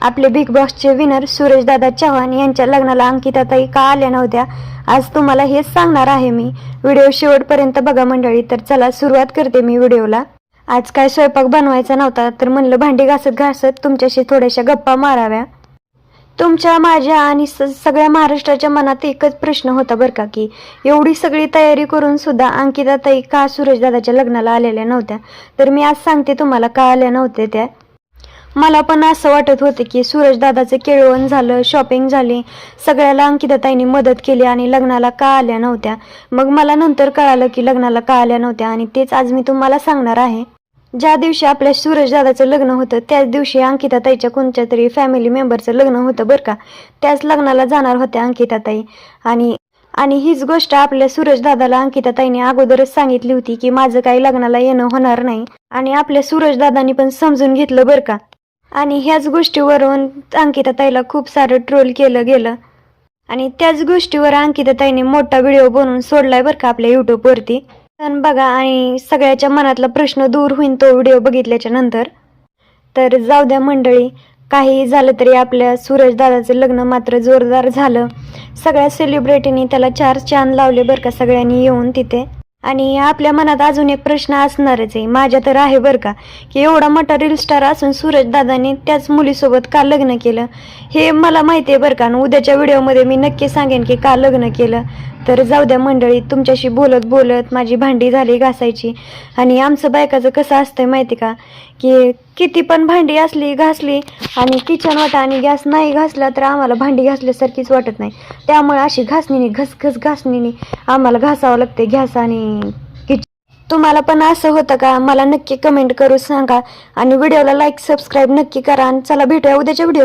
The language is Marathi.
आपले बिग बॉसचे विनर सूरजदादा चव्हाण यांच्या लग्नाला अंकिताताई का आल्या नव्हत्या, आज तुम्हाला हेच सांगणार आहे मी. व्हिडिओ शेवटपर्यंत बघा मंडळी. तर चला सुरुवात करते मी व्हिडिओला. आज काय स्वयंपाक बनवायचा नव्हता, तर म्हणलं भांडी घासत घासत तुमच्याशी थोड्याशा गप्पा माराव्या. तुमच्या, माझ्या आणि सगळ्या महाराष्ट्राच्या मनात एकच प्रश्न होता बरं का, की एवढी सगळी तयारी करून सुद्धा अंकिताताई का सूरजदादाच्या लग्नाला आलेल्या नव्हत्या. तर मी आज सांगते तुम्हाला का आल्या नव्हत्या त्या. मला पण असं वाटत होतं की सूरजदादाचं केळवण झालं, शॉपिंग झाली, सगळ्याला अंकिताताईंनी मदत केली आणि लग्नाला का आल्या नव्हत्या. मग मला नंतर कळालं की लग्नाला का आल्या नव्हत्या आणि तेच आज मी तुम्हाला सांगणार आहे. ज्या दिवशी आपल्या सूरजदादाचं लग्न होतं त्याच दिवशी अंकिताताईच्या कोणत्या तरी फॅमिली मेंबरचं लग्न होतं बरं का. त्याच लग्नाला जाणार होत्या अंकिताताई. आणि हीच गोष्ट आपल्या सूरजदादाला अंकिताताईंनी अगोदरच सांगितली होती की माझं काही लग्नाला येणं होणार नाही. आणि आपल्या सूरजदादांनी पण समजून घेतलं बरं का. आणि ह्याच गोष्टीवरून अंकिताताईला खूप सारं ट्रोल केलं गेलं. आणि त्याच गोष्टीवर अंकिताताईने मोठा व्हिडिओ बनवून सोडलाय बरं का आपल्या यूट्यूबवरती. पण बघा, आणि सगळ्याच्या मनातला प्रश्न दूर होईल तो व्हिडिओ बघितल्याच्या नंतर. तर जाऊ द्या मंडळी, काही झालं तरी आपल्या सूरजदादाचं लग्न मात्र जोरदार झालं. सगळ्या सेलिब्रिटींनी त्याला 4 चांद लावले बरं का, सगळ्यांनी येऊन तिथे. आणि आपल्या मनात अजून एक प्रश्न असणारच आहे, माझ्या तर आहे बरं का, की एवढा मोठा रील स्टार असून सूरजदादांनी त्याच मुलीसोबत का लग्न केलं. हे मला माहिती आहे बरं का, आणि उद्याच्या व्हिडिओमध्ये मी नक्की सांगेन की का लग्न केलं. तर जाऊ द्या मंडळी, तुमच्याशी बोलत बोलत माझी भांडी झाली घासायची. आणि आमचं बायकाचं कसं असतंय माहिती का, की किती पण भांडी असली घासली आणि किचन वाटा आणि गॅस नाही घासला तर आम्हाला भांडी घासल्यासारखीच वाटत नाही. त्यामुळे अशी घासणीने घसघस घासणीने आम्हाला घासावं लागते गॅस आणि किचन. तुम्हाला पण असं होतं का, मला नक्की कमेंट करून सांगा. आणि व्हिडिओला लाईक सबस्क्राईब नक्की करा. आणि चला भेटूया उद्याच्या व्हिडिओ.